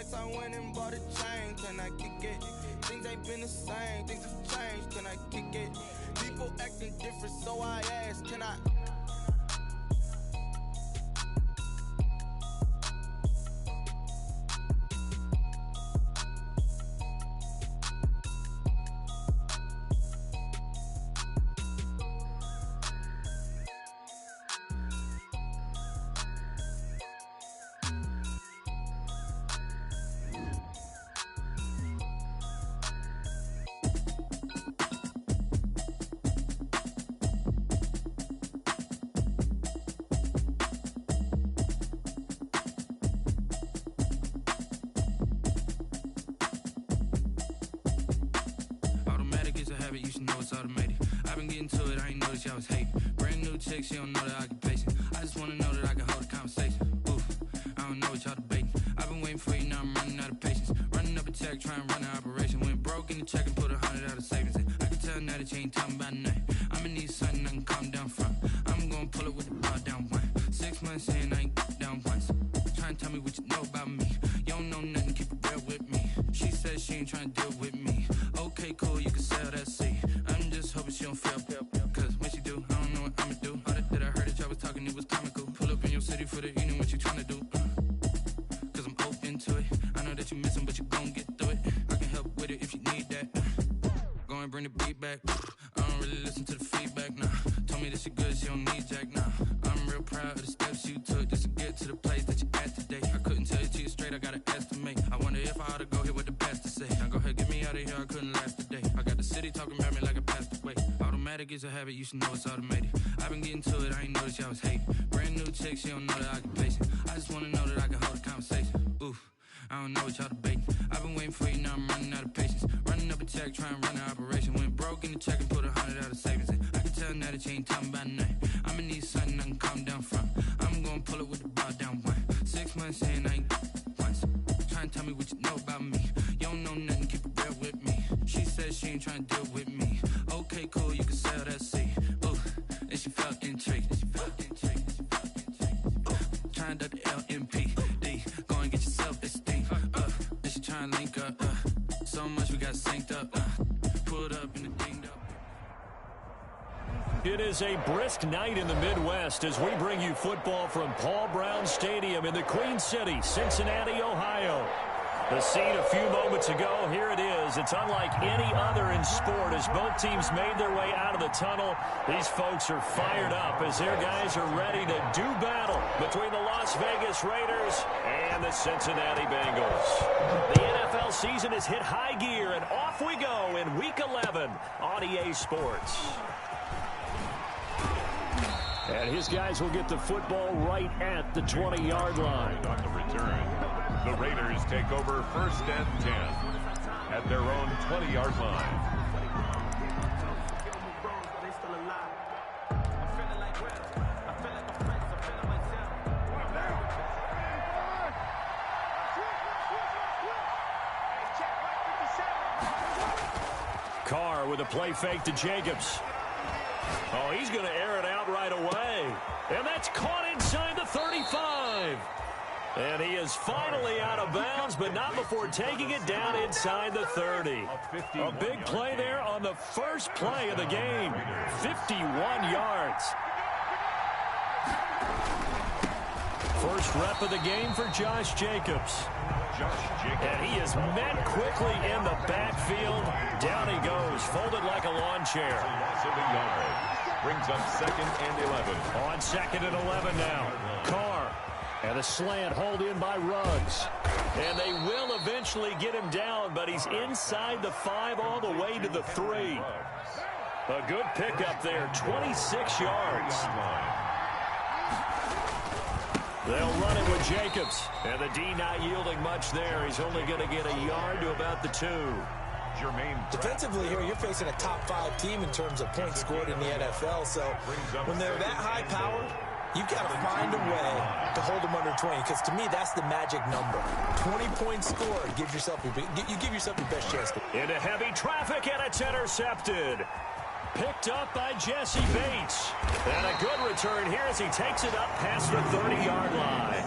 flex, I went and bought a chain. Can I kick it? Things ain't been the same, things have changed. Can I kick it? People acting different, so I asked, can I? You should know it's automated. I've been getting to it, I ain't noticed y'all was hating. Brand new chick, she don't know the occupation. I just wanna know that I can hold a conversation. Oof, I don't know what y'all debating. I've been waiting for you, now I'm running out of patience. Running up a check, trying to run an operation. Went broke in the check and put 100 out of savings in. I can tell now that you ain't talking about nothing. I'ma need something I can calm down from. I'm gonna pull it with the bar down one. 6 months in, I ain't down once. Trying to tell me what you know about me. You don't know nothing, keep it real with me. She said she ain't trying to deal with me. Okay, cool, you can sell that seat. I'm just hoping she don't fail, cause when she do, I don't know what I'ma do. All that I heard that y'all was talking, it was comical. Pull up in your city for the evening, what you tryna do? Cause I'm open to it. I know that you missing, but you gon' get through it. I can help with it if you need that. Go and bring the beat back. I don't really listen to the feedback, nah. Told me that she good, she don't need jack, nah. I'm real proud of the steps you took just to get to the place that you at today. I couldn't tell it to you straight, I gotta estimate. I wonder if I ought to go here with the best to say. Now go ahead, get me out of here, I couldn't last today. I got the city talking about me like I passed away. Automatic is a habit, you should know it's automated. I've been getting to it, I ain't noticed y'all was hating. Brand new chick, she don't know the occupation. I just wanna know that I can hold a conversation. Oof, I don't know what y'all debating. I've been waiting for you, now I'm running out of patience. Running up a check, trying to run an operation. Went broke in the check and put 100 out of savings in. I can tell now that you ain't talking about nothing. I'ma need something I can calm down from. I'm gonna pull it with the bar down one. 6 months in, I ain't once. Trying to tell me what you know about me. You don't know nothing, keep it real with me. She said she ain't trying to deal with me. Okay, cool, you can sell that seat. Ooh, and she felt intrigued. Trying to the LMPD. Go and get your self-esteem. And she trying to link up. So much we got synced up. Pulled up in the dinged up. It is a brisk night in the Midwest as we bring you football from Paul Brown Stadium in the Queen City, Cincinnati, Ohio. The scene a few moments ago, here it is. It's unlike any other in sport as both teams made their way out of the tunnel. These folks are fired up as their guys are ready to do battle between the Las Vegas Raiders and the Cincinnati Bengals. The NFL season has hit high gear, and off we go in Week 11 on EA Sports. And his guys will get the football right at the 20-yard line. On the return, the Raiders take over 1st and 10 at their own 20-yard line. Carr with a play fake to Jacobs. Oh, he's going to air it out right away. And that's caught inside the 35. And he is finally out of bounds, but not before taking it down inside the 30. A big play there on the first play of the game. 51 yards. First rep of the game for Josh Jacobs. And he is met quickly in the backfield. Down he goes, folded like a lawn chair. Loss of a yard. Brings up 2nd and 11. On 2nd and 11 now. Carr. And a slant hauled in by Ruggs. And they will eventually get him down, but he's inside the 5 all the way to the 3. A good pickup there, 26 yards. They'll run it with Jacobs. And the D not yielding much there. He's only going to get a yard to about the 2. Defensively here, you're facing a top 5 team in terms of points scored in the NFL. So when they're that high power, you've got to find a way to hold them under 20. Because to me, that's the magic number. 20 points scored. You give yourself your best chance. Into heavy traffic, and it's intercepted. Picked up by Jesse Bates. And a good return here as he takes it up past the 30-yard line.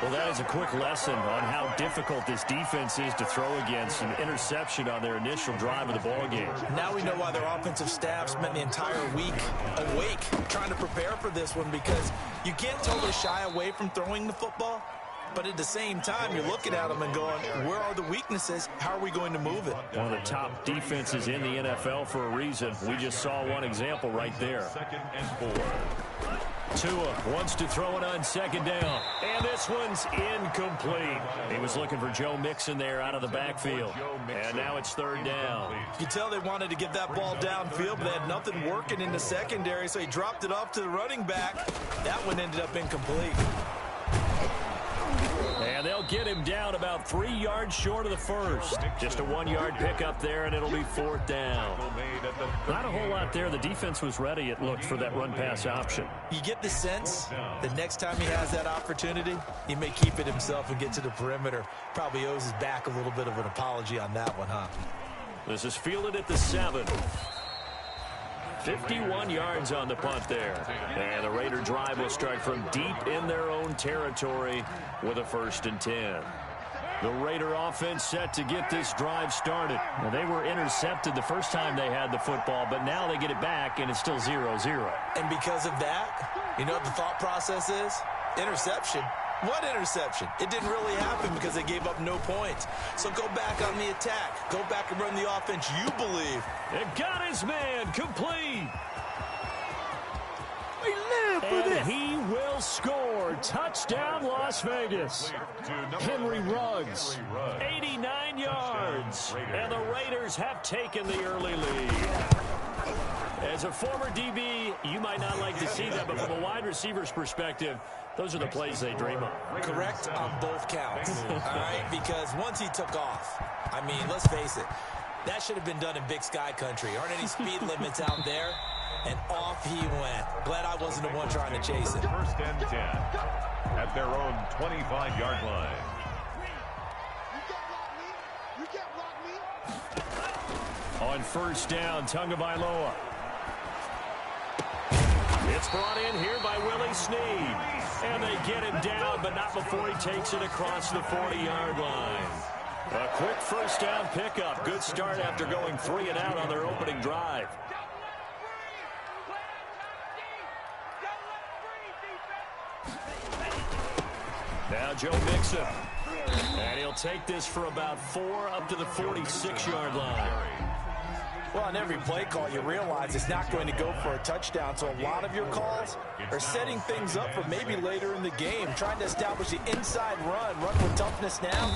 Well, that is a quick lesson on how difficult this defense is to throw against. An interception on their initial drive of the ballgame. Now we know why their offensive staff spent the entire week awake trying to prepare for this one, because you can't totally shy away from throwing the football, but at the same time, you're looking at them and going, where are the weaknesses? How are we going to move it? One of the top defenses in the NFL for a reason. We just saw one example right there. 2nd and 4. Tua wants to throw it on second down. And this one's incomplete. He was looking for Joe Mixon there out of the backfield. And now it's third down. You can tell they wanted to get that ball downfield, but they had nothing working in the secondary, so he dropped it off to the running back. That one ended up incomplete. And they'll get him down about 3 yards short of the first. Just a 1-yard pickup there, and it'll be fourth down. Not a whole lot there. The defense was ready, it looked, for that run-pass option. You get the sense that next time he has that opportunity, he may keep it himself and get to the perimeter. Probably owes his back a little bit of an apology on that one, huh? This is fielded at the 7. 51 yards on the punt there. And the Raider drive will start from deep in their own territory with a 1st and 10. The Raider offense set to get this drive started. Well, they were intercepted the first time they had the football, but now they get it back, and it's still 0-0. And because of that, you know what the thought process is? Interception. What interception? It didn't really happen because they gave up no points. So go back on the attack. Go back and run the offense you believe. It got his man complete. We live for this. And he will score. Touchdown, Las Vegas. Henry Ruggs, 89 yards. And the Raiders have taken the early lead. As a former DB, you might not like to see that, but from a wide receiver's perspective, those are the plays they dream of. Correct on both counts, all right? Because once he took off, I mean, let's face it, that should have been done in Big Sky country. Aren't any speed limits out there? And off he went. Glad I wasn't the one trying to chase him. 1st and 10 at their own 25-yard line. On 1st down, Tagovailoa. It's brought in here by Willie Snead. And they get him down, but not before he takes it across the 40-yard line. A quick 1st down pickup. Good start after going 3 and out on their opening drive. Now Joe Mixon. And he'll take this for about 4 up to the 46-yard line. Well, on every play call, you realize it's not going to go for a touchdown. So a lot of your calls are setting things up for maybe later in the game, trying to establish the inside run with toughness now,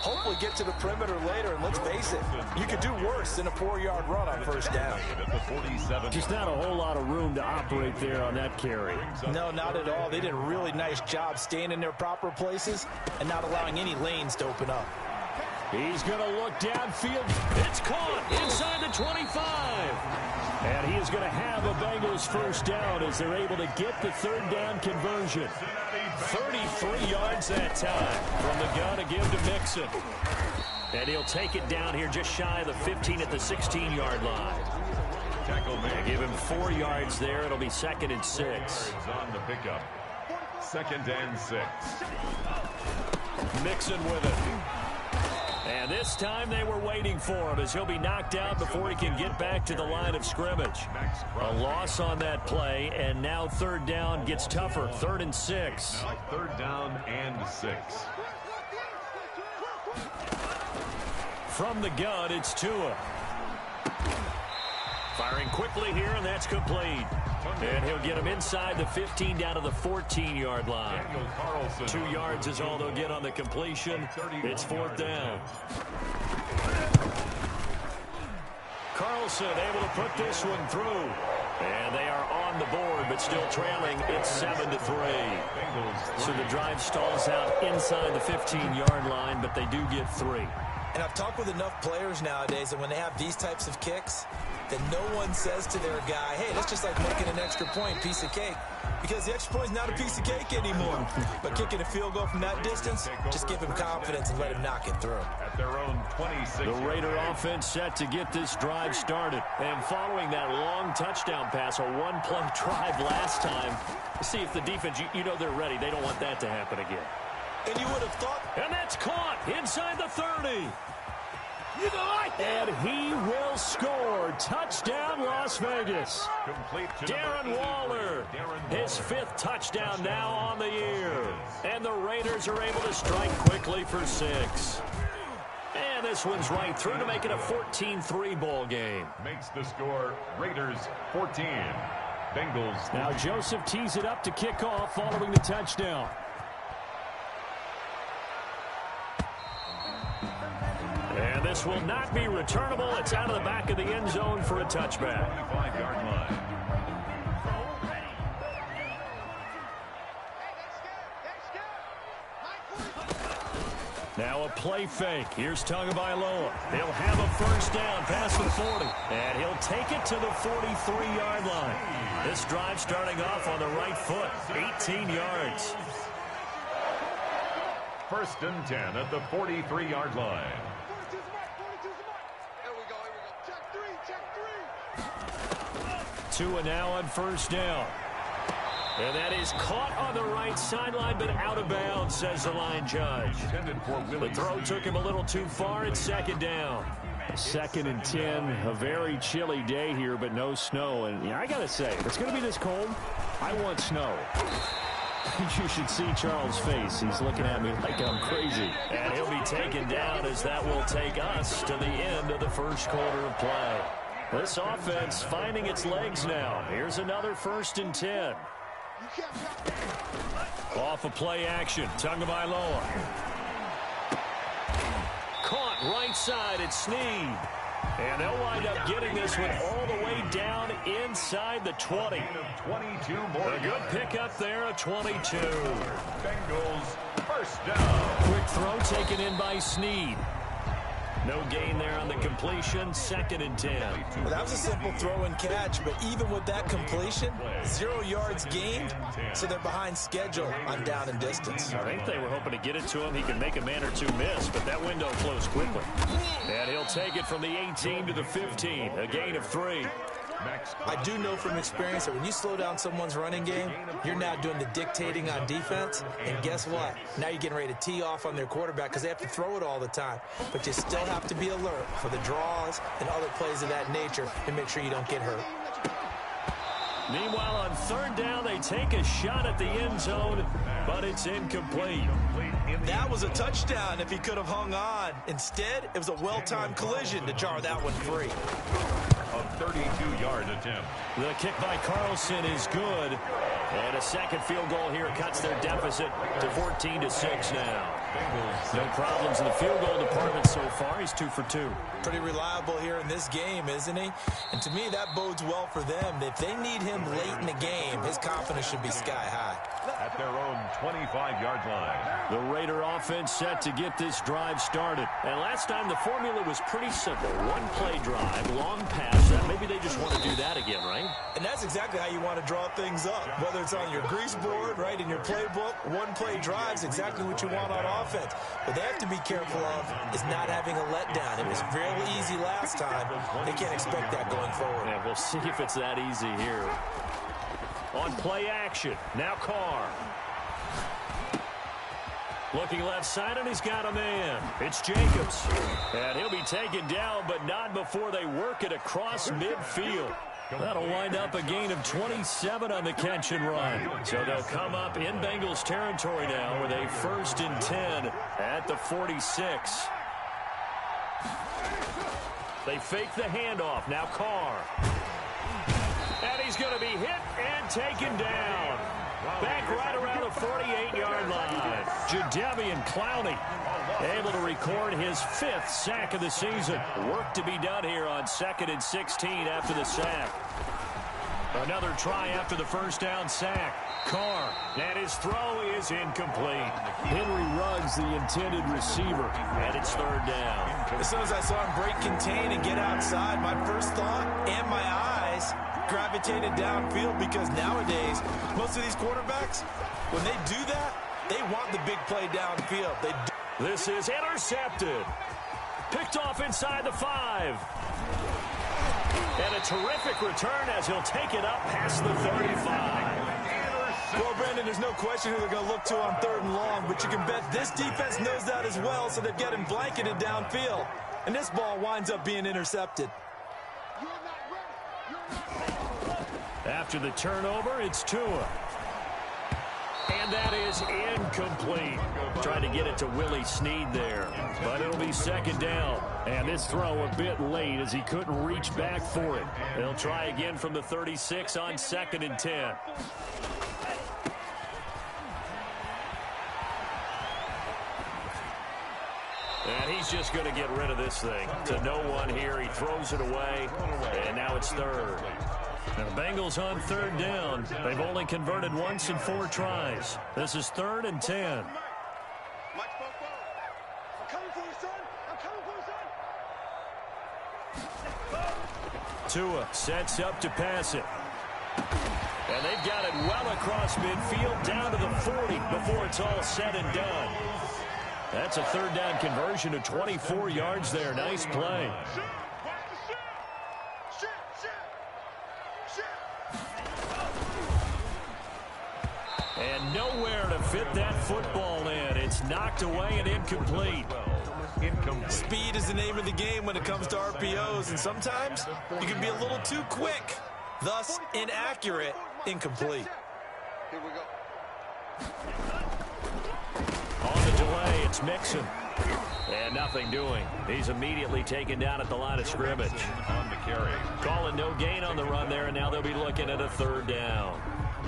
hopefully get to the perimeter later. And let's face it, you could do worse than a 4-yard run on 1st down. Just not a whole lot of room to operate there on that carry. No, not at all. They did a really nice job staying in their proper places and not allowing any lanes to open up. He's going to look downfield. It's caught inside the 25. And he is going to have a Bengals 1st down as they're able to get the 3rd down conversion. 33 yards that time from the gun to give to Mixon. And he'll take it down here just shy of the 15 at the 16-yard line. They give him 4 yards there. It'll be 2nd and 6. On the pickup. 2nd and 6. Mixon with it. And this time they were waiting for him as he'll be knocked out before he can get back to the line of scrimmage. A loss on that play, and now 3rd down gets tougher. 3rd and 6. 3rd down and 6. From the gun, it's Tua. Firing quickly here, and that's complete. And he'll get him inside the 15 down to the 14-yard line. 2 yards is all they'll get on the completion. It's 4th down. Carlson able to put this one through. And they are on the board, but still trailing. It's 7-3. So the drive stalls out inside the 15-yard line, but they do get 3. And I've talked with enough players nowadays that when they have these types of kicks, that no one says to their guy, hey, that's just like making an extra point, piece of cake. Because the extra point is not a piece of cake anymore. But kicking a field goal from that distance, just give him confidence and let him knock it through. At their own 26. The Raider offense set to get this drive started. And following that long touchdown pass, a one-play drive last time, see if the defense, you know they're ready. They don't want that to happen again. And you would have thought. And that's caught inside the 30. And he will score. Touchdown, Las Vegas. Darren Waller, his 5th touchdown now on the year. And the Raiders are able to strike quickly for 6. And this one's right through to make it a 14-3 ball game. Makes the score Raiders 14. Bengals. Now Joseph tees it up to kick off following the touchdown. And this will not be returnable. It's out of the back of the end zone for a touchback. 25-yard line. Now a play fake. Here's Tagovailoa. He'll have a first down past the 40. And he'll take it to the 43-yard line. This drive starting off on the right foot. 18 yards. 1st and 10 at the 43-yard line. Tua now on first down. And that is caught on the right sideline, but out of bounds, says the line judge. The throw took him a little too far. It's 2nd down. 2nd and 10. A very chilly day here, but no snow. And yeah, I got to say, if it's going to be this cold, I want snow. You should see Charles' face. He's looking at me like I'm crazy. And he'll be taken down as that will take us to the end of the first quarter of play. This offense finding its legs now. Here's another 1st and 10. Off of play action. Tagovailoa. Caught right side at Snead. And they'll wind up getting this one all the way down inside the 20. 22 more. A good pickup there, a 22. Bengals first down. Quick throw taken in by Snead. No gain there on the completion. 2nd and 10. Well, that was a simple throw and catch, but even with that completion, 0 yards gained, so they're behind schedule on down and distance. I think they were hoping to get it to him. He could make a man or two miss, but that window closed quickly. And he'll take it from the 18 to the 15, a gain of 3. I do know from experience that when you slow down someone's running game, you're now doing the dictating on defense. And guess what? Now you're getting ready to tee off on their quarterback because they have to throw it all the time. But you still have to be alert for the draws and other plays of that nature and make sure you don't get hurt. Meanwhile, on 3rd down, they take a shot at the end zone, but it's incomplete. That was a touchdown if he could have hung on. Instead, it was a well-timed collision to jar that one free. A 32-yard attempt. The kick by Carlson is good. And a second field goal here cuts their deficit to 14-6 now. No problems in the field goal department so far. He's 2 for 2. Pretty reliable here in this game, isn't he? And to me, that bodes well for them. If they need him late in the game, his confidence should be sky high. At their own 25-yard line. The Raider offense set to get this drive started. And last time, the formula was pretty simple. One play drive, long pass. Maybe they just want to do that again, right? And that's exactly how you want to draw things up. Whether it's on your grease board, right, in your playbook, one play drive is exactly what you want on offense. What they have to be careful of is not having a letdown. It was real easy last time. They can't expect that going forward. Yeah, we'll see if it's that easy here. On play action, now Carr. Looking left side, and he's got a man. It's Jacobs. And he'll be taken down, but not before they work it across midfield. That'll wind up a gain of 27 on the catch and run. So they'll come up in Bengals territory now with a 1st and 10 at the 46. They fake the handoff. Now Carr. And he's going to be hit and taken down. Back right around the 48-yard line. Jadeveon Clowney able to record his 5th sack of the season. Work to be done here on 2nd and 16 after the sack. Another try after the first down sack. Carr, and his throw is incomplete. Henry Ruggs, the intended receiver, and it's 3rd down. As soon as I saw him break contain and get outside, my first thought and my eyes gravitated downfield, because nowadays, most of these quarterbacks, when they do that, they want the big play downfield. This is intercepted. Picked off inside the 5. And a terrific return as he'll take it up past the 35. Well, Brandon, there's no question who they're going to look to on 3rd and long, but you can bet this defense knows that as well, so they're getting blanketed downfield. And this ball winds up being intercepted. After the turnover, it's Tua. And that is incomplete. Trying to get it to Willie Snead there. But it'll be 2nd down. And this throw a bit late as he couldn't reach back for it. They'll try again from the 36 on 2nd and 10. And he's just going to get rid of this thing. To no one here. He throws it away. And now it's 3rd. Now the Bengals on 3rd down. They've only converted once in 4 tries. This is 3rd and 10. Tua sets up to pass it. And they've got it well across midfield down to the 40 before it's all said and done. That's a 3rd down conversion of 24 yards there. Nice play. And nowhere to fit that football in. It's knocked away and incomplete. Speed is the name of the game when it comes to RPOs, and sometimes you can be a little too quick. Thus, inaccurate, incomplete. Here we go. On the delay, it's Mixon. And nothing doing. He's immediately taken down at the line of scrimmage. On the carry. Calling no gain on the run there, and now they'll be looking at a 3rd down.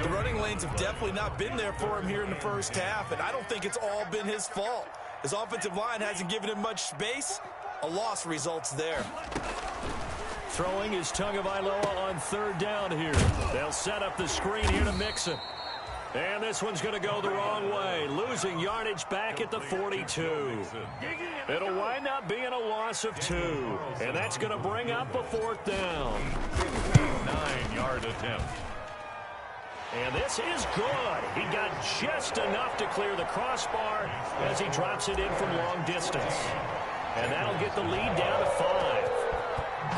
The running lanes have definitely not been there for him here in the first half, and I don't think it's all been his fault. His offensive line hasn't given him much space. A loss results there. Throwing is Tagovailoa on 3rd down here. They'll set up the screen here to Mixon. And this one's going to go the wrong way. Losing yardage back at the 42. It'll wind up being a loss of 2. And that's going to bring up a 4th down. 9-yard attempt. And this is good. He got just enough to clear the crossbar as he drops it in from long distance. And that'll get the lead down to 5.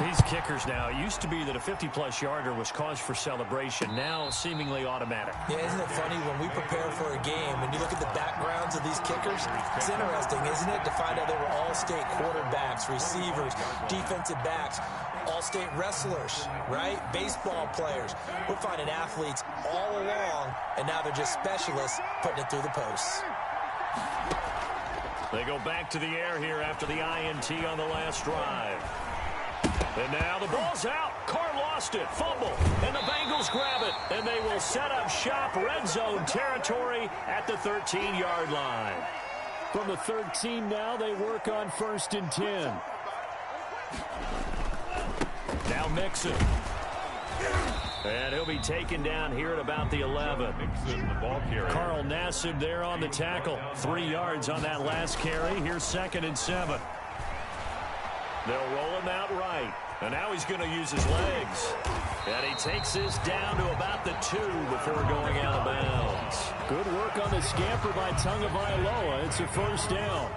These kickers now, it used to be that a 50-plus yarder was cause for celebration. Now seemingly automatic. Yeah, isn't it funny when we prepare for a game, when you look at the backgrounds of these kickers, it's interesting, isn't it, to find out they were all-state quarterbacks, receivers, defensive backs, all-state wrestlers, right? Baseball players. We're finding athletes all along, and now they're just specialists putting it through the posts. They go back to the air here after the INT on the last drive. And now the ball's out. Carr lost it. Fumble. And the Bengals grab it. And they will set up shop red zone territory at the 13-yard line. From the 13 now, they work on 1st and 10. Now Mixon. And he'll be taken down here at about the 11. Mixon, the ball carrier. Carl Nassib there on the tackle. 3 yards on that last carry. Here's 2nd and 7. They'll roll him out right. And now he's going to use his legs. And he takes this down to about the 2 before going out of bounds. Good work on the scamper by Tagovailoa. It's a 1st down.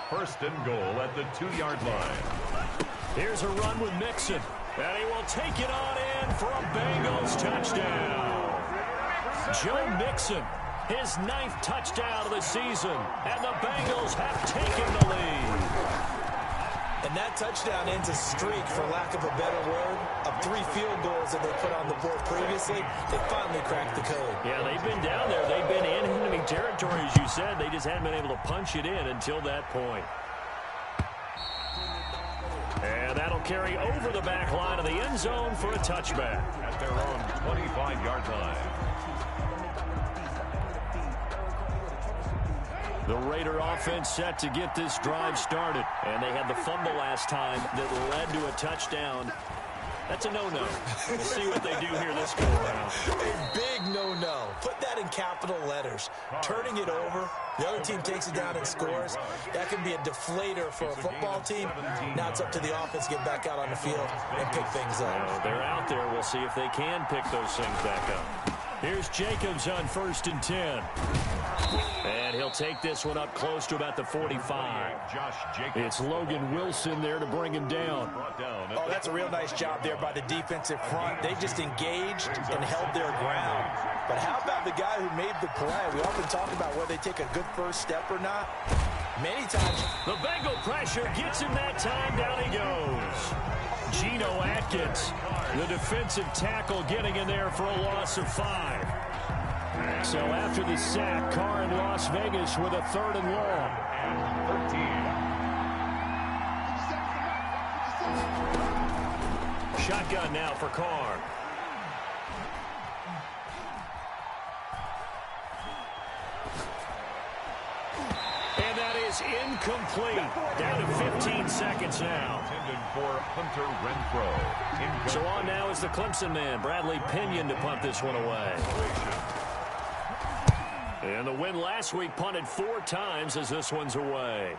1st and goal at the 2-yard line. Here's a run with Mixon. And he will take it on in for a Bengals touchdown. Joe Mixon, his 9th touchdown of the season. And the Bengals have taken the lead. And that touchdown ends a streak, for lack of a better word, of 3 field goals that they put on the board previously. They finally cracked the code. Yeah, they've been down there. They've been in enemy territory, as you said. They just hadn't been able to punch it in until that point. And that'll carry over the back line of the end zone for a touchback. At their own 25-yard line. The Raider offense set to get this drive started. And they had the fumble last time that led to a touchdown. That's a no-no. We'll see what they do here this go around. A big no-no. Put that in capital letters. Turning it over, the other team takes it down and scores. That can be a deflator for a football team. Now it's up to the offense to get back out on the field and pick things up. They're out there. We'll see if they can pick those things back up. Here's Jacobs on 1st and 10. And he'll take this one up close to about the 45. It's Logan Wilson there to bring him down. Oh, that's a real nice job there by the defensive front. They just engaged and held their ground. But how about the guy who made the play? We often talk about whether they take a good first step or not. Many times. The Bengal pressure gets him that time. Down he goes. Geno Atkins, the defensive tackle, getting in there for a loss of 5. So after the sack, Carr in Las Vegas with a 3rd and long. And 13. Shotgun now for Carr. And that is incomplete. Down to 15 seconds now. Intended for Hunter Renfrow. So on now is the Clemson man, Bradley Pinion, to punt this one away. And the win last week punted 4 times as this one's away.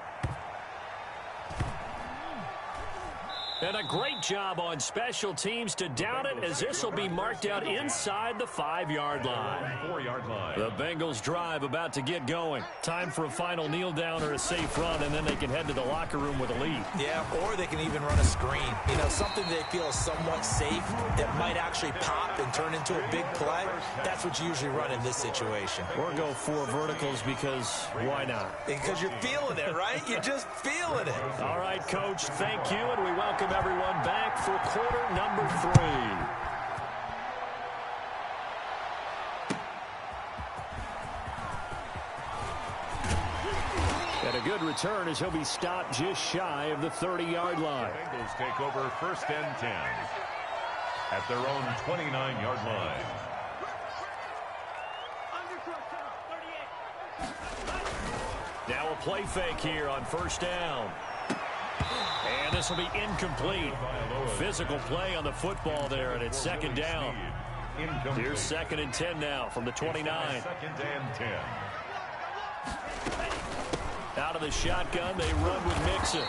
And a great job on special teams to down it, as this will be marked out inside the 5-yard line. 4-yard line. The Bengals drive about to get going. Time for a final kneel down or a safe run, and then they can head to the locker room with a lead. Yeah, or they can even run a screen. You know, something they feel is somewhat safe that might actually pop and turn into a big play. That's what you usually run in this situation. Or go 4 verticals, because why not? Because you're feeling it, right? You're just feeling it. All right, Coach, thank you, and we welcome everyone back for quarter number 3. And a good return as he'll be stopped just shy of the 30-yard line. The Bengals take over 1st and 10 at their own 29-yard line. Now a play fake here on 1st down. And this will be incomplete. Physical play on the football there, and it's 2nd down. Here's 2nd and 10 now from the 29. 2nd and 10. Out of the shotgun, they run with Mixon.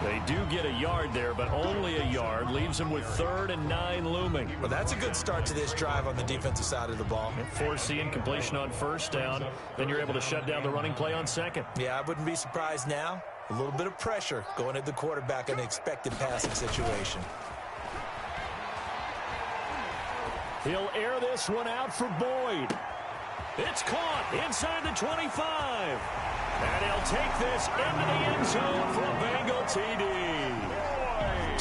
They do get a yard there, but only a yard. Leaves them with 3rd and 9 looming. Well, that's a good start to this drive on the defensive side of the ball. Force the incompletion on 1st down. Then you're able to shut down the running play on 2nd. Yeah, I wouldn't be surprised now. A little bit of pressure going at the quarterback in an expected passing situation. He'll air this one out for Boyd. It's caught inside the 25. And he'll take this into the end zone for a Bengal TD.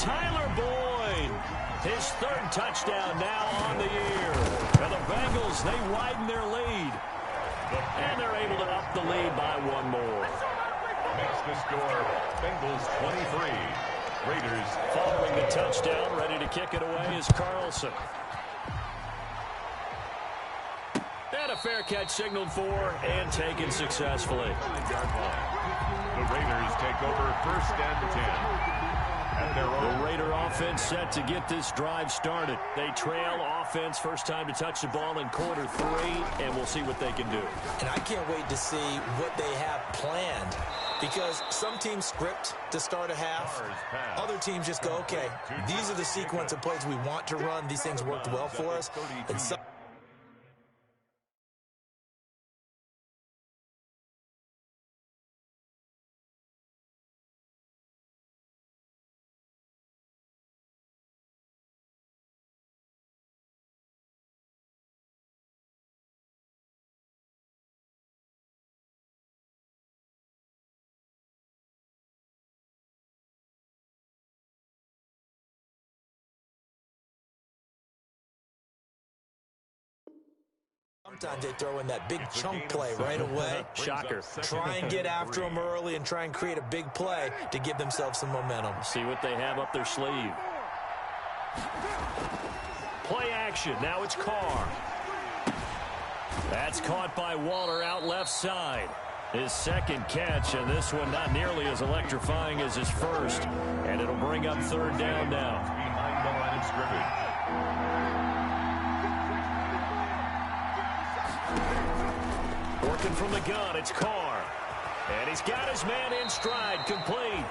Tyler Boyd, his 3rd touchdown now on the year. And the Bengals, they widen their lead. And they're able to up the lead by 1 more. Makes the score Bengals 23. Raiders following the touchdown, ready to kick it away is Carlson. And a fair catch signaled for and taken successfully. The Raiders take over 1st and 10. The Raider offense set to get this drive started. They trail offense, first time to touch the ball in quarter 3, and we'll see what they can do. And I can't wait to see what they have planned, because some teams script to start a half. Other teams just go, okay, these are the sequence of plays we want to run. These things worked well for us. And some sometimes they throw in that big chunk play right away. Shocker. Try and get after them early and try and create a big play to give themselves some momentum. See what they have up their sleeve. Play action. Now it's Carr. That's caught by Waller out left side. His 2nd catch, and this one not nearly as electrifying as his 1st. And it'll bring up 3rd down now. Behind the line of scrimmage. Working from the gun, it's Carr. And he's got his man in stride, complete.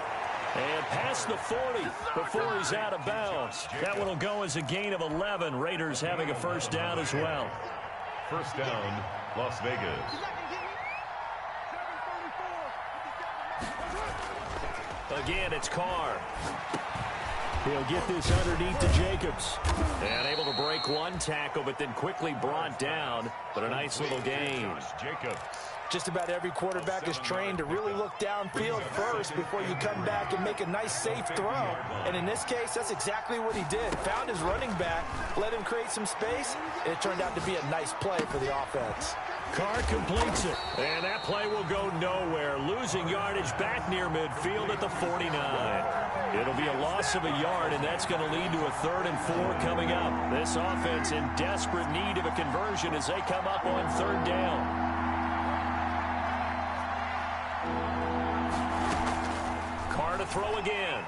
And past the 40 before he's out of bounds. That one will go as a gain of 11. Raiders having a 1st down as well. First down, Las Vegas. Again, it's Carr. He'll get this underneath to Jacobs. And able to break one tackle, but then quickly brought down. But a nice little gain. Jacobs. Just about every quarterback is trained to really look downfield first before you come back and make a nice, safe throw. And in this case, that's exactly what he did. Found his running back, let him create some space, and it turned out to be a nice play for the offense. Carr completes it. And that play will go nowhere. Losing yardage back near midfield at the 49. It'll be a loss of a yard, and that's going to lead to a 3rd and 4 coming up. This offense in desperate need of a conversion as they come up on 3rd down. Carr to throw again.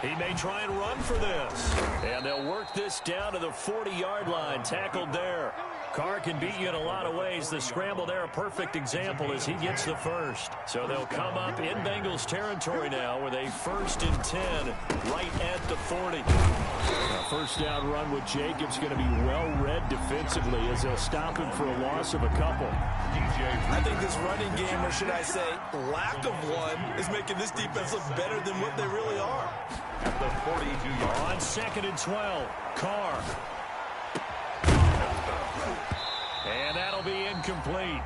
He may try and run for this. And they'll work this down to the 40-yard line. Tackled there. Carr can beat you in a lot of ways. The scramble there, a perfect example as he gets the first. So they'll come up in Bengals territory now with a 1st and 10 right at the 40. A first down run with Jacobs going to be well-read defensively as they'll stop him for a loss of a couple. I think this running game, or should I say lack of one, is making this defense look better than what they really are. At the 42-yard line. On 2nd and 12, Carr. And that'll be incomplete.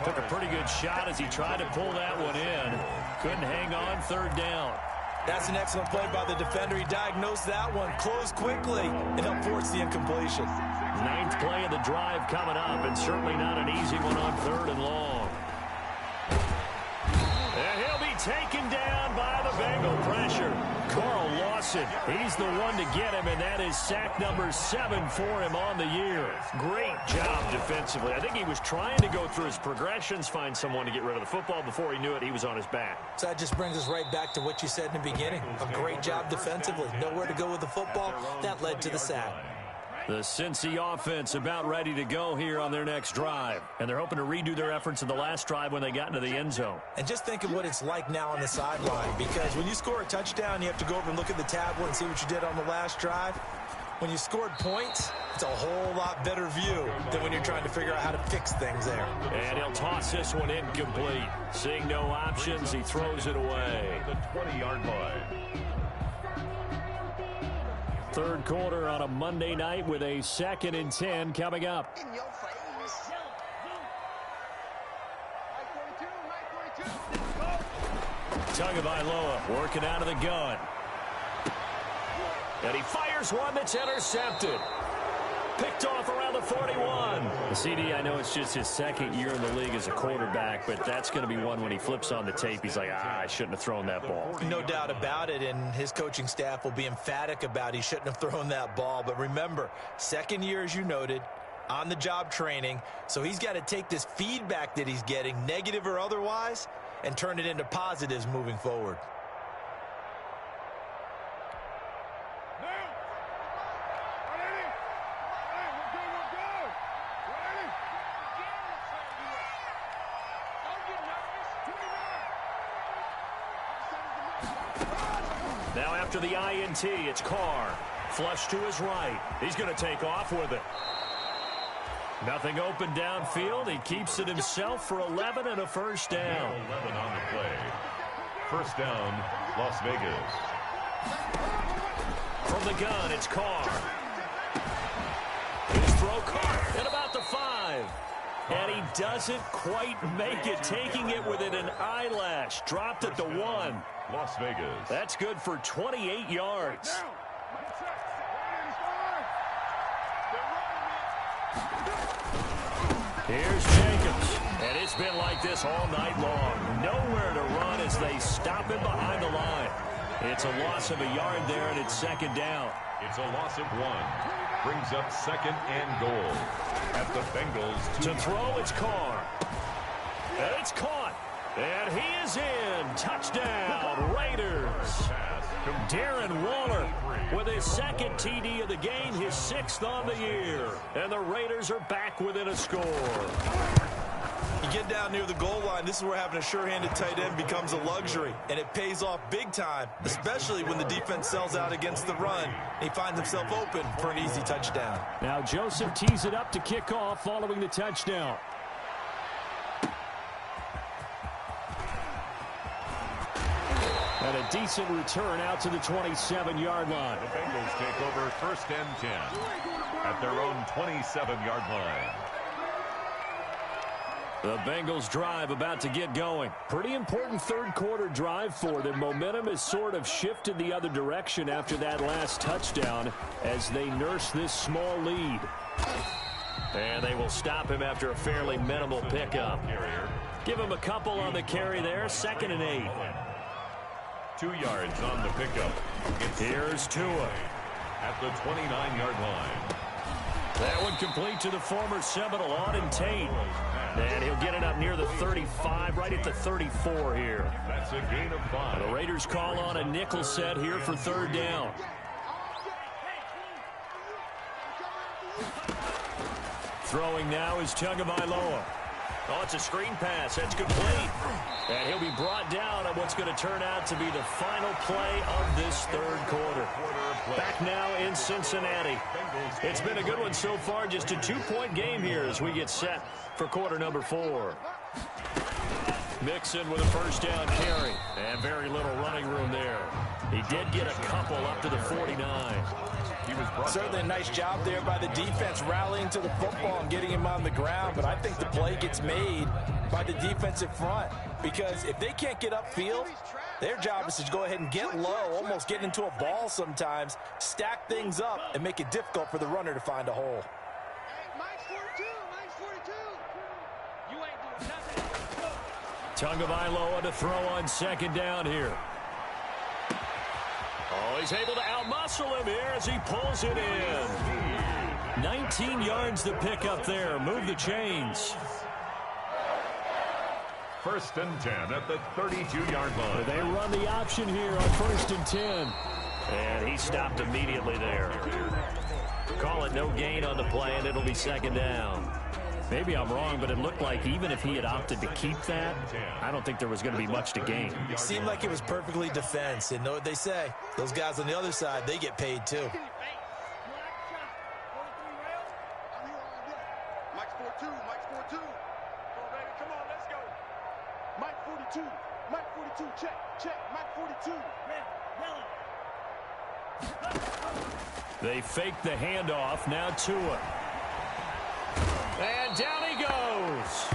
Took a pretty good shot as he tried to pull that one in. Couldn't hang on 3rd down. That's an excellent play by the defender. He diagnosed that one, closed quickly, and helped force the incompletion. 9th play of the drive coming up, and certainly not an easy one on 3rd and long. And he'll be taken down by the Bengal pressure. Carl Lawson, he's the one to get him, and that is sack number 7 for him on the year. Great job defensively. I think he was trying to go through his progressions, find someone to get rid of the football. Before he knew it, he was on his back. So that just brings us right back to what you said in the beginning. A great job defensively. Nowhere to go with the football. That led to the sack. The Cincy offense about ready to go here on their next drive. And they're hoping to redo their efforts in the last drive when they got into the end zone. And just think of what it's like now on the sideline. Because when you score a touchdown, you have to go over and look at the tablet and see what you did on the last drive. When you scored points, it's a whole lot better view than when you're trying to figure out how to fix things there. And he'll toss this one incomplete. Seeing no options, he throws it away. The 20-yard line. 3rd quarter on a Monday night with a 2nd and 10 coming up. In your face. Tagovailoa working out of the gun. And he fires one that's intercepted. Picked off around the 41. The CD, I know it's just his 2nd year in the league as a quarterback, but that's going to be one when he flips on the tape. He's like, I shouldn't have thrown that ball. No doubt about it, and his coaching staff will be emphatic about he shouldn't have thrown that ball. But remember, 2nd year, as you noted, on-the-job training, so he's got to take this feedback that he's getting, negative or otherwise, and turn it into positives moving forward. Now after the INT, it's Carr. Flush to his right. He's going to take off with it. Nothing open downfield. He keeps it himself for 11 and a first down. 11 on the play. First down, Las Vegas. From the gun, it's Carr. His throw, Carr, at about the 5. And he doesn't quite make it, taking it within an eyelash. Dropped at the 1. Las Vegas. That's good for 28 yards. Here's Jacobs. And it's been like this all night long. Nowhere to run as they stop him behind the line. It's a loss of a yard there, and it's 2nd down. It's a loss of 1. Brings up 2nd and goal. At the Bengals. To throw, it's Carr. And it's caught. And he is in. Touchdown, Raiders. Darren Waller with his 2nd TD of the game, his 6th on the year. And the Raiders are back within a score. You get down near the goal line, this is where having a sure-handed tight end becomes a luxury, and it pays off big time, especially when the defense sells out against the run, and he finds himself open for an easy touchdown. Now Joseph tees it up to kick off following the touchdown. And a decent return out to the 27-yard line. The Bengals take over 1st and 10 at their own 27-yard line. The Bengals drive about to get going. Pretty important third quarter drive for them. Momentum has sort of shifted the other direction after that last touchdown as they nurse this small lead. And they will stop him after a fairly minimal pickup. Give him a couple on the carry there. 2nd and 8. 2 yards on the pickup. Here's Tua at the 29-yard line. That one complete to the former Seminole, Auden Tate. And he'll get it up near the 35, right at the 34 here. That's a gain of 5. The Raiders call on a nickel set here for 3rd down. Throwing now is Tagovailoa. Oh, it's a screen pass. That's complete. And he'll be brought down on what's going to turn out to be the final play of this third quarter. Back now in Cincinnati. It's been a good one so far. Just a 2-point game here as we get set for quarter number 4. Mixon with a 1st down carry. And very little running room there. He did get a couple up to the 49. Certainly a nice job there by the defense rallying to the football and getting him on the ground, but I think the play gets made by the defensive front because if they can't get upfield, their job is to go ahead and get low, almost get into a ball sometimes, stack things up, and make it difficult for the runner to find a hole. Tagovailoa to throw on 2nd down here. Oh, he's able to outmuscle him here as he pulls it in. 19 yards to pick up there. Move the chains. 1st and 10 at the 32-yard line. They run the option here on 1st and 10. And he stopped immediately there. Call it no gain on the play, and it'll be 2nd down. Maybe I'm wrong, but it looked like even if he had opted to keep that, I don't think there was going to be much to gain. It seemed like it was perfectly defense. And know what they say? Those guys on the other side, they get paid too. Mike 4-2, Mike 4-2. Come on, baby, come on, let's go. Mike 42, Mike 42, check, Mike 42. They fake the handoff, now Tua. And down he goes.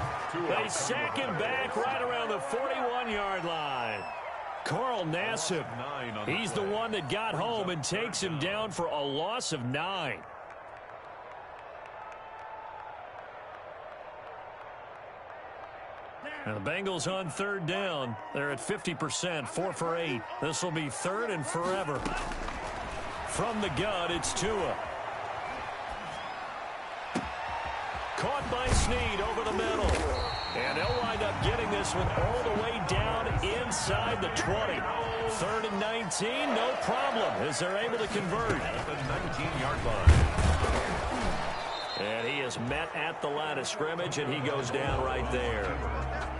They sack him back right around the 41-yard line. Carl Nassib, he's the one that got home and takes him down for a loss of 9. Now the Bengals on 3rd down. They're at 50%, 4 for 8. This will be 3rd and forever. From the gun, it's Tua. Caught by Snead over the middle. And they'll wind up getting this one all the way down inside the 20. 3rd and 19, no problem, as they're able to convert. At the 19-yard line. And he is met at the line of scrimmage, and he goes down right there.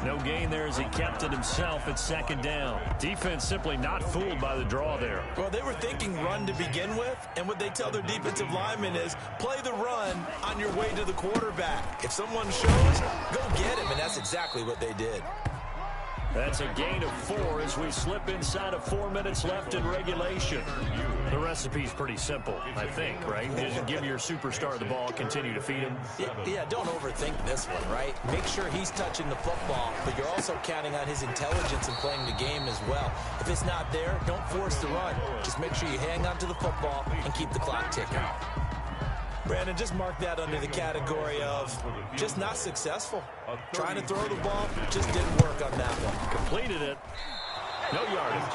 No gain there as he kept it himself at 2nd down. Defense simply not fooled by the draw there. Well, they were thinking run to begin with, and what they tell their defensive linemen is play the run on your way to the quarterback. If someone shows, go get him, and that's exactly what they did. That's a gain of 4 as we slip inside of 4 minutes left in regulation. The recipe's pretty simple, I think, right? Just give your superstar the ball, continue to feed him. Yeah, don't overthink this one, right? Make sure he's touching the football, but you're also counting on his intelligence in playing the game as well. If it's not there, don't force the run. Just make sure you hang on to the football and keep the clock ticking. Brandon, just mark that under the category of just not successful. Trying to throw the ball, just didn't work on that one. Completed it. No yardage.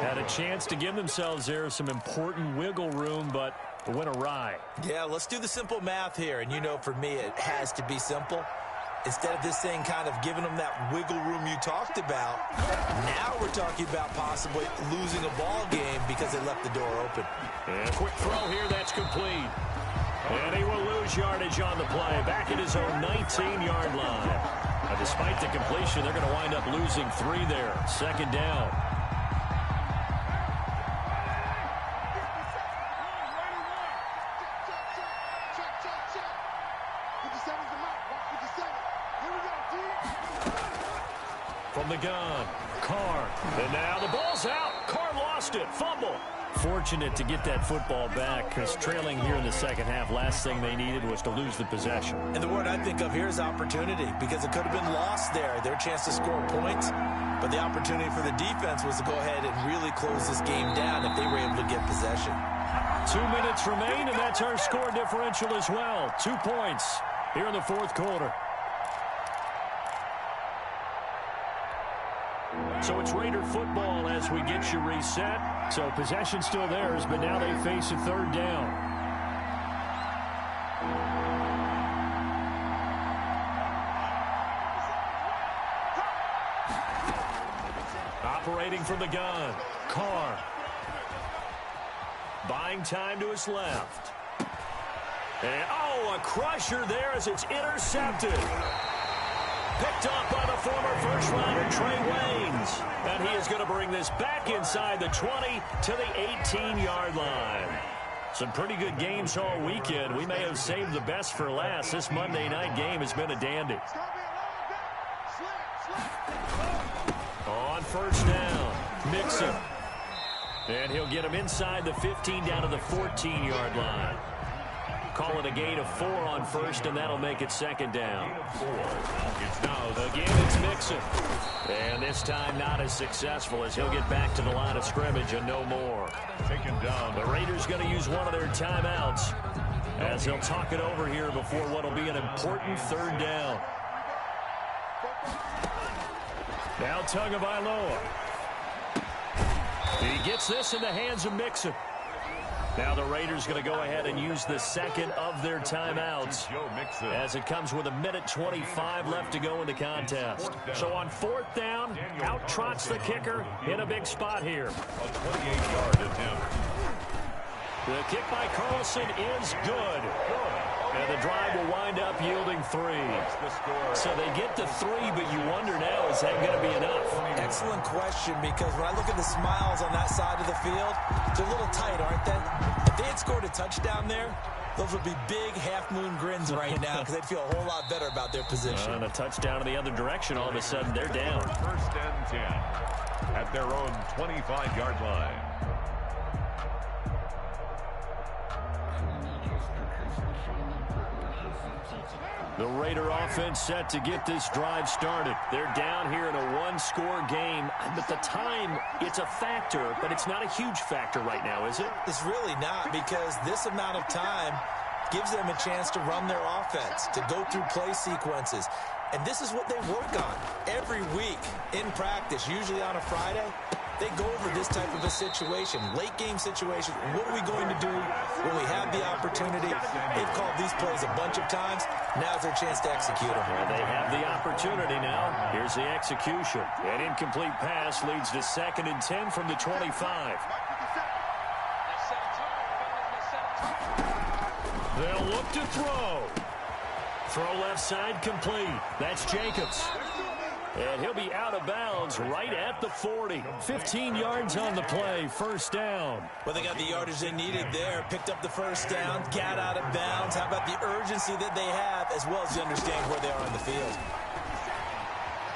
Had a chance to give themselves there some important wiggle room, but went awry. Yeah, let's do the simple math here. And you know, for me, it has to be simple. Instead of this thing kind of giving them that wiggle room you talked about, now we're talking about possibly losing a ball game because they left the door open. And a quick throw here, that's complete. And he will lose yardage on the play, back at his own 19-yard line. Now, despite the completion, they're going to wind up losing 3 there. Second down. From the gun, Carr. And now the ball's out. Carr lost it. Fumble. Fortunate to get that football back because trailing here in the second half, last thing they needed was to lose the possession. And the word I think of here is opportunity, because it could have been lost there, their chance to score points. But the opportunity for the defense was to go ahead and really close this game down if they were able to get possession. 2 minutes remain, and that's our score differential as well. 2 points here in the fourth quarter. So it's Raider football as we get you reset. So possession still theirs, but now they face a third down. Operating from the gun, Carr. Buying time to his left. And, oh, a crusher there as it's intercepted. Picked up by the former first-rounder Trey Waynes. And he is going to bring this back inside the 20 to the 18-yard line. Some pretty good games all weekend. We may have saved the best for last. This Monday night game has been a dandy. On first down, Mixon. And he'll get him inside the 15 down to the 14-yard line. Call it a gain of 4 on first, and that'll make it second down. Again, it's Mixon. And this time not as successful as he'll get back to the line of scrimmage and no more. Taken down. The Raiders going to use one of their timeouts as they'll talk it over here before what will be an important third down. Now Tagovailoa. He gets this in the hands of Mixon. Now the Raiders going to go ahead and use the second of their timeouts as it comes with 1:25 left to go in the contest. So on fourth down, out trots the kicker in a big spot here. A 28-yard attempt. The kick by Carlson is good. And the drive will wind up yielding 3. So they get the 3, but you wonder now, is that going to be enough? Excellent question, because when I look at the smiles on that side of the field, they're a little tight, aren't they? If they had scored a touchdown there, those would be big half-moon grins right now because they'd feel a whole lot better about their position. And a touchdown in the other direction, all of a sudden they're down. First and 10 at their own 25-yard line. The Raider offense set to get this drive started. They're down here in a one-score game. But the time, it's a factor, but it's not a huge factor right now, is it? It's really not, because this amount of time gives them a chance to run their offense, to go through play sequences. And this is what they work on every week in practice, usually on a Friday. They go over this type of a situation, late-game situation. What are we going to do when we have the opportunity? They've called these plays a bunch of times. Now's their chance to execute them. Well, they have the opportunity now. Here's the execution. An incomplete pass leads to 2nd and 10 from the 25. They'll look to throw. Throw left side complete. That's Jacobs. And he'll be out of bounds right at the 40. 15 yards on the play, first down. Well, they got the yardage they needed there, picked up the first down, got out of bounds. How about the urgency that they have, as well as you understand where they are on the field?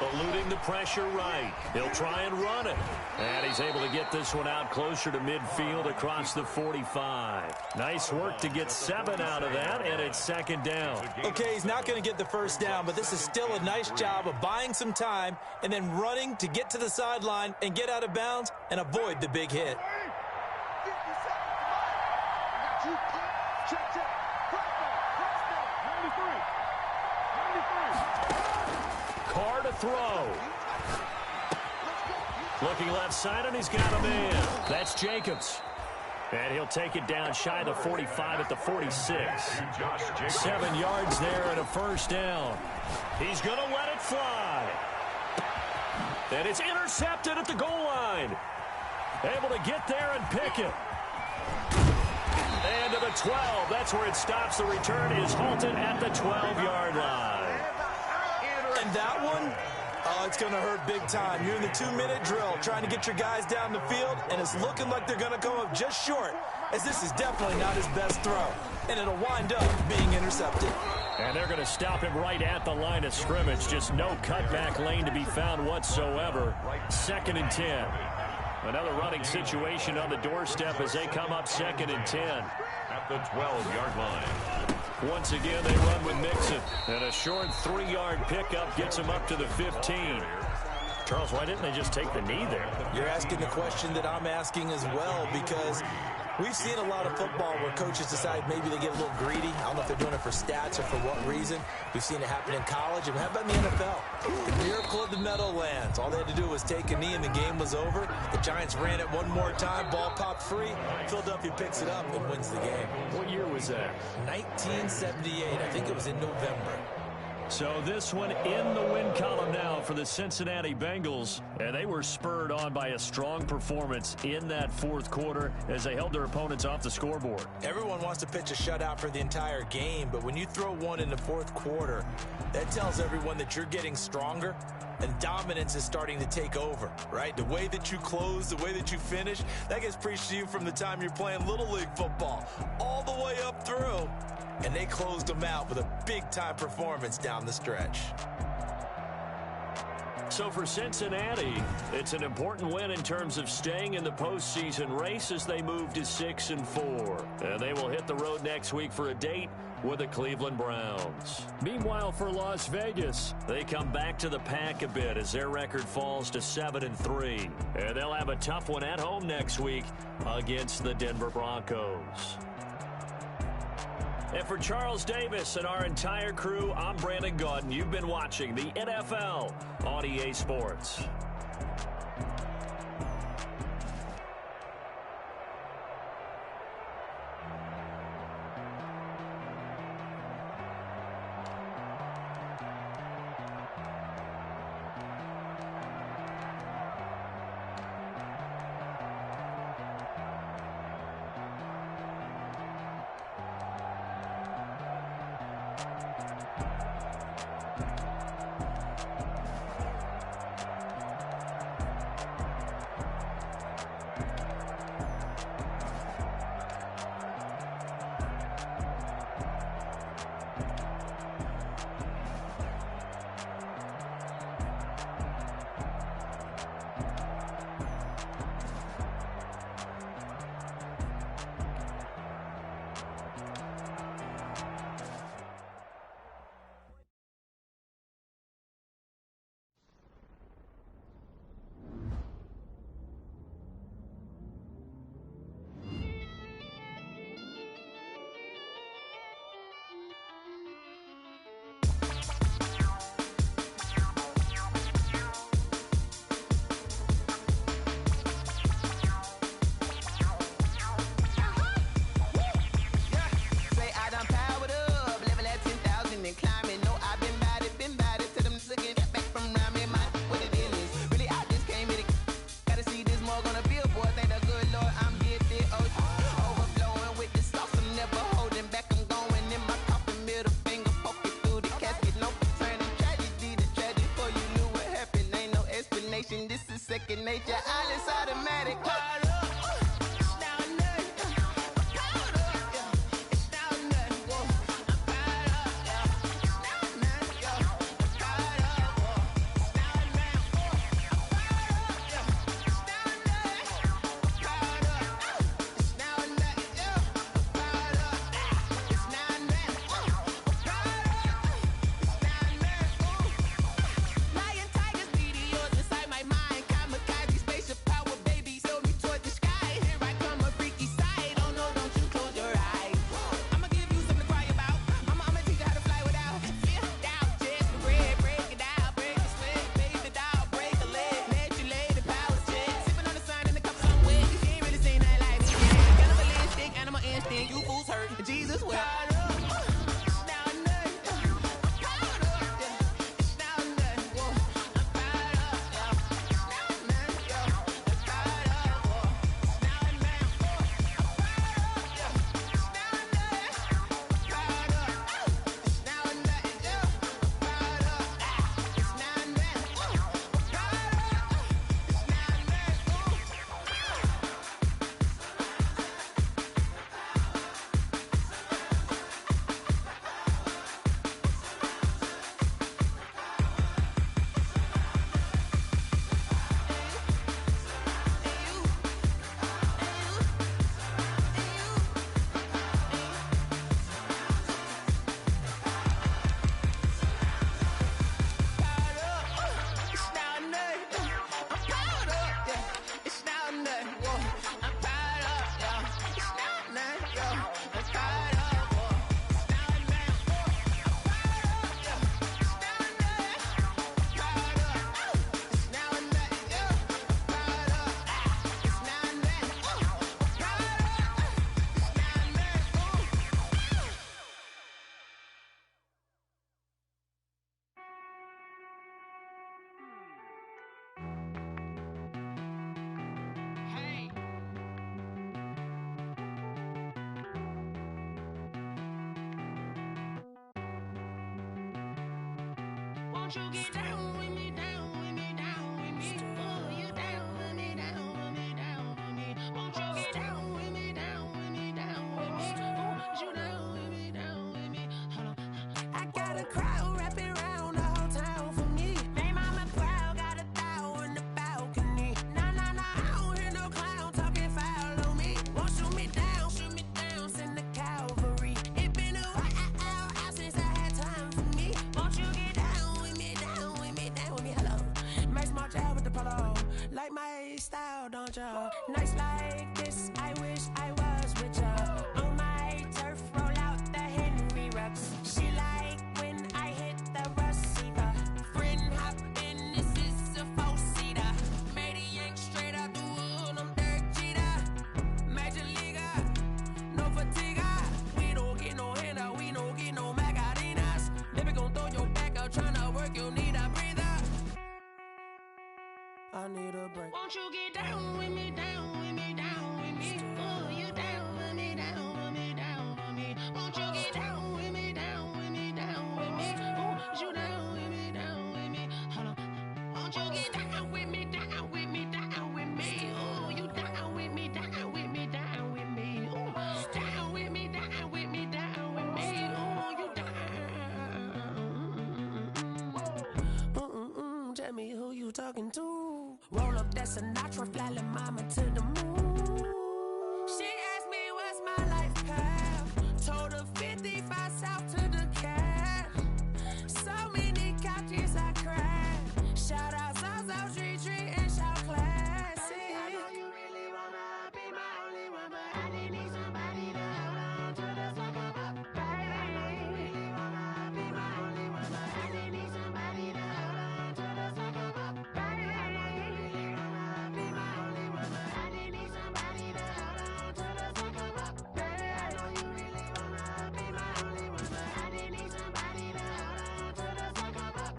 Eluding the pressure right. He'll try and run it. And he's able to get this one out closer to midfield across the 45. Nice work to get 7 out of that, and it's second down. Okay, he's not going to get the first down, but this is still a nice job of buying some time and then running to get to the sideline and get out of bounds and avoid the big hit. Carr to throw. Looking left side, and he's got a man. That's Jacobs. And he'll take it down shy of the 45 at the 46. 7 yards there and a first down. He's going to let it fly. And it's intercepted at the goal line. Able to get there and pick it. And to the 12. That's where it stops. The return is halted at the 12-yard line. And that one, oh, it's going to hurt big time. You're in the 2-minute drill trying to get your guys down the field, and it's looking like they're going to come up just short, as this is definitely not his best throw. And it'll wind up being intercepted. And they're going to stop him right at the line of scrimmage. Just no cutback lane to be found whatsoever. 2nd and 10. Another running situation on the doorstep as they come up 2nd and 10. At the 12-yard line. Once again, they run with Mixon. And a short 3-yard pickup gets him up to the 15. Charles, why didn't they just take the knee there? You're asking the question that I'm asking as well, because we've seen a lot of football where coaches decide maybe they get a little greedy. I don't know if they're doing it for stats or for what reason. We've seen it happen in college. And how about in the NFL? The miracle of the Meadowlands. All they had to do was take a knee and the game was over. The Giants ran it one more time. Ball popped free. Philadelphia picks it up and wins the game. What year was that? 1978. I think it was in November. So this one in the win column now for the Cincinnati Bengals. And they were spurred on by a strong performance in that 4th quarter as they held their opponents off the scoreboard. Everyone wants to pitch a shutout for the entire game, but when you throw one in the 4th quarter, that tells everyone that you're getting stronger and dominance is starting to take over, right? The way that you close, the way that you finish, that gets preached to you from the time you're playing Little League football all the way up through. And they closed them out with a big-time performance down the stretch. So for Cincinnati, it's an important win in terms of staying in the postseason race as they move to 6-4. And they will hit the road next week for a date with the Cleveland Browns. Meanwhile, for Las Vegas, they come back to the pack a bit as their record falls to 7-3. And they'll have a tough one at home next week against the Denver Broncos. And for Charles Davis and our entire crew, I'm Brandon Gaudin. You've been watching the NFL on EA Sports. Won't you get down with me, down with me, down with me? Oh, you down with me, down with me, down with me. Won't you get down with me, down with me, down with me? Oh, you down with me, down with me? Hold on. I got a crowd wrapping around the whole town for me. They mama proud, got a thou in the balcony. Nah, nah, nah, I don't hear no clown talking foul on me. Won't shoot me down, send the cavalry. It been a while since I had time for me. Won't you get down with me, down with me, down with me? Hello, nice march out with the polo. Like my style, don't ya? Nights like this, I wish I was with ya. On my turf, roll out the Henry Rux. She like when I hit the receiver. Friend hop in, this is a four-seater. Made a yank straight out the wood, I'm Derek Jeter. Major leaguer, no fatigue. We don't get no handout, we don't get no Macarinas. Baby gon' throw your back out, tryna work, you need a breather. I need a break. Won't you get down with me, down with me, down with me? Oh, you down with me, down with me, down with me? Won't you get down with me, down with me, down with me? Oh, you down with me, down with me? Hold on. Won't you get down with me, down with me, down with me? Oh, you down with me, down with me, down with me? Oh, down with me, down with me, down with me? Oh, you down. Tell me who you talking to. Roll up that Sinatra, fly la mama to the moon. She asked me what's my life path. Told her 55 south to the cat. So many couches I cried. Shout out South Street Tree and shout classy. I know you really wanna be my only one, but I didn't need somebody to hold on to the sucker up, baby. I know you really wanna be my only one, but I didn't need somebody to hold on to the sucker up, baby. I know you really wanna be my only one, but I didn't need somebody to hold on to the sucker up, baby. I know you really wanna be my only one, but I didn't need somebody to hold on to the sucker up.